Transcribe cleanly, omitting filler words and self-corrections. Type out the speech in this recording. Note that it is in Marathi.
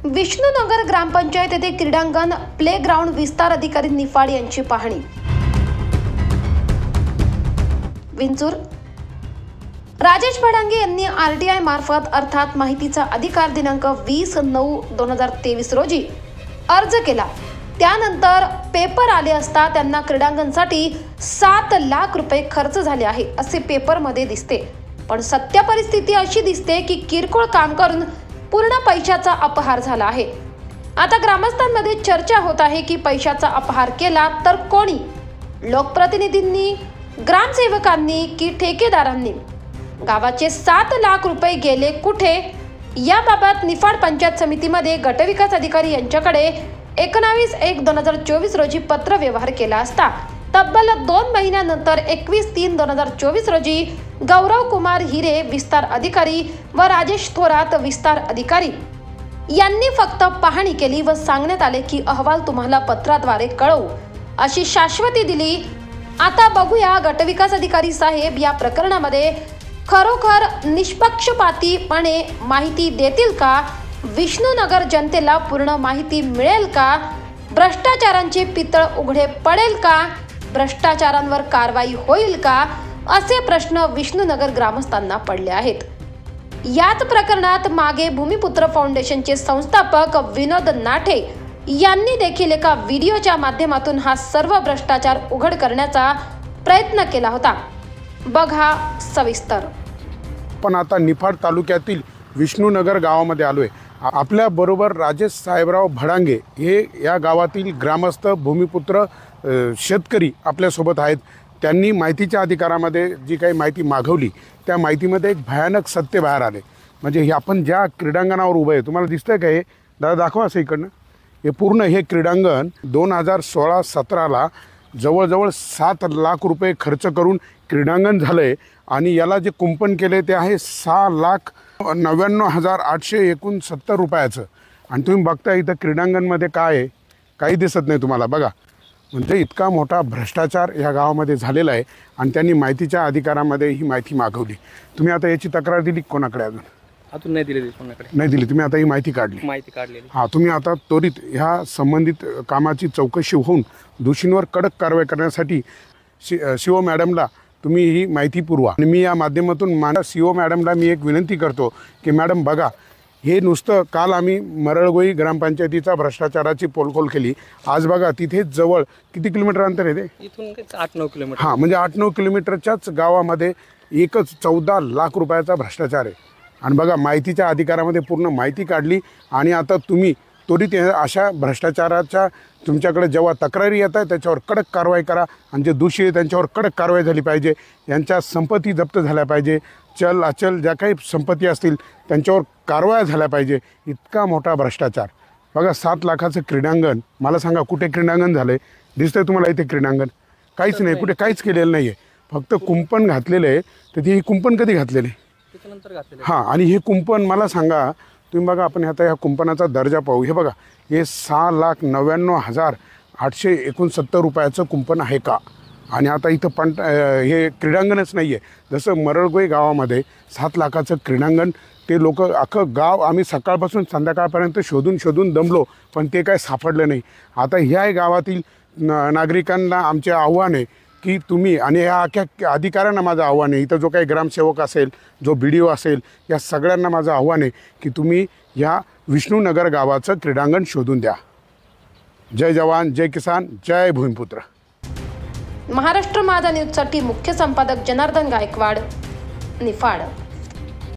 विष्णुनगर ग्रामपंचायत येथे क्रीडांगण प्लेग्राउंड विस्तार अधिकारी निफाड यांची पाहणी। विंचूर राजेश भडांगे यांनी आरटीआय मार्फत अर्थात माहितीचा अधिकार दिनांक 20/9/2023 रोजी अर्ज केला। त्यानंतर पेपर आले असता त्यांना क्रीडांगणसाठी 7 लाख रुपये खर्च झाले आहे असे पेपरमध्ये दिसते। पण सत्य परिस्थिती अशी दिसते की किरकोळ काम करून पूर्ण पैशाचा अपहार झाला आहे। आता ग्रामस्थांमध्ये चर्चा होत आहे की पैशाचा अपहार केला तर कोणी? लोकप्रतिनिधींनी, ग्रामसेवकांनी की ठेकेदारांनी? गावाचे 7 लाख रुपये गेले कुठे? याबाबत निफाड पंचायत समितीमध्ये गटविकास अधिकारी यांच्याकडे 19/1/2024 रोजी पत्र व्यवहार केला असता तब्बल 2 महिन्यानंतर 21/3/2024 रोजी गौरव कुमार हिरे विस्तार अधिकारी व राजेश थोरात विस्तार अधिकारी यांनी फक्त पाहणी केली व सांगण्यात आले की अहवाल तुम्हाला पत्राद्वारे कळवू अशी शाश्वती दिली। आता बघूया गटविकास अधिकारी साहेब या प्रकरणामध्ये खरोखर निष्पक्षपातीपणे माहिती देतील का? विष्णुनगर जनतेला पूर्ण माहिती मिळेल का? भ्रष्टाचारांचे पितळ उघडे पडेल का? भ्रष्टाचारांवर कारवाई होईल का? असे प्रश्न विष्णुनगर ग्रामस्थांना पडले आहेत। याच प्रकरणात मागे भूमिपुत्र फाउंडेशनचे संस्थापक विनोद नाठे यांनी देखील एका व्हिडिओच्या माध्यमातून हा सर्व भ्रष्टाचार उघड करण्याचा प्रयत्न केला होता। बघा सविस्तर। पण आता निफाड तालुक्यातील विष्णुनगर गावामध्ये आलोय। आपल्या बरोबर राजेश साहेबराव भडांगे हे या गावातील ग्रामस्थ भूमिपुत्र शेतकरी आपल्यासोबत आहेत। त्यांनी माहितीच्या अधिकारामध्ये जी काही माहिती मागवली त्या माहितीमध्ये एक भयानक सत्य बाहेर आले। म्हणजे हे आपण ज्या क्रीडांगणावर उभं आहे, तुम्हाला दिसतंय का? हे दादा दाखवा असं इकडनं। हे पूर्ण हे क्रीडांगण 2016-17ला जवळजवळ 7 लाख रुपये खर्च करून क्रीडांगण झालं आहे आणि याला जे कुंपण केले ते आहे 6,99,869 रुपयाचं। आणि तुम्ही बघता इथं क्रीडांगणमध्ये काय आहे, काही दिसत नाही तुम्हाला। बघा, म्हणजे इतका मोठा भ्रष्टाचार या गावामध्ये झालेला आहे आणि त्यांनी माहितीच्या अधिकारामध्ये ही माहिती मागवली। तुम्ही आता याची तक्रार दिली कोणाकडे? अजून नाही दिली कोणाकडे? नाही दिली। तुम्ही आता ही माहिती काढली। हां, तुम्ही आता त्वरित ह्या संबंधित कामाची चौकशी होऊन दोषींवर कडक कारवाई करण्यासाठी सीओ मॅडमला तुम्ही ही माहिती पुरवा। आणि मी या माध्यमातून सीओ मॅडमला मी एक विनंती करतो की मॅडम बघा, हे नुसतं काल आम्ही मरळगोई ग्रामपंचायतीचा भ्रष्टाचाराची पोलखोल केली, आज बघा तिथेच जवळ किती किलोमीटर अंतर आहे ते? इथून 8-9 किलोमीटर। हां, म्हणजे 8-9 किलोमीटरच्याच गावामध्ये एकच 14 लाख रुपयाचा भ्रष्टाचार आहे। आणि बघा, माहितीच्या अधिकारामध्ये पूर्ण माहिती काढली आणि आता तुम्ही त्वरित अशा भ्रष्टाचाराच्या तुमच्याकडे जेव्हा तक्रारी येतात त्याच्यावर कडक कारवाई करा आणि जे दोषी आहे त्यांच्यावर कडक कारवाई झाली पाहिजे। यांच्या संपत्ती जप्त झाल्या पाहिजे, चल अचल ज्या काही संपत्ती असतील त्यांच्यावर कारवाया झाल्या पाहिजे। इतका मोठा भ्रष्टाचार। बघा, 7 लाखाचं क्रीडांगण, मला सांगा कुठे क्रीडांगण झालं आहे? दिसतंय तुम्हाला इथे क्रीडांगण? काहीच नाही, कुठे काहीच केलेलं नाही आहे, फक्त कुंपण घातलेलं आहे। तर ते हे कुंपण कधी घातलेलं आहे? हां, आणि हे कुंपण मला सांगा तुम्ही, बघा आपण आता ह्या कुंपणाचा दर्जा पाहू। हे बघा, हे 6,99,869 रुपयाचं कुंपण आहे का? आणि आता इथं हे क्रीडांगणच नाही आहे। जसं मरळगोई गावामध्ये 7 लाखाचं क्रीडांगण, ते लोक अख्खं गाव आम्ही सकाळपासून संध्याकाळपर्यंत शोधून दमलो, पण ते काय सापडलं नाही। आता ह्या गावातील नागरिकांना आमचे आव्हान आहे की तुम्ही, आणि या अख्ख्या अधिकाऱ्यांना माझं आव्हान आहे, इथं जो काही ग्रामसेवक असेल, जो BDO असेल, या सगळ्यांना माझं आव्हान आहे की तुम्ही या विष्णुनगर गावाचं क्रीडांगण शोधून द्या। जय जवान, जय किसान, जय भूमिपुत्र। महाराष्ट्र माझा न्यूजसाठी मुख्य संपादक जनार्दन गायकवाड, निफाड।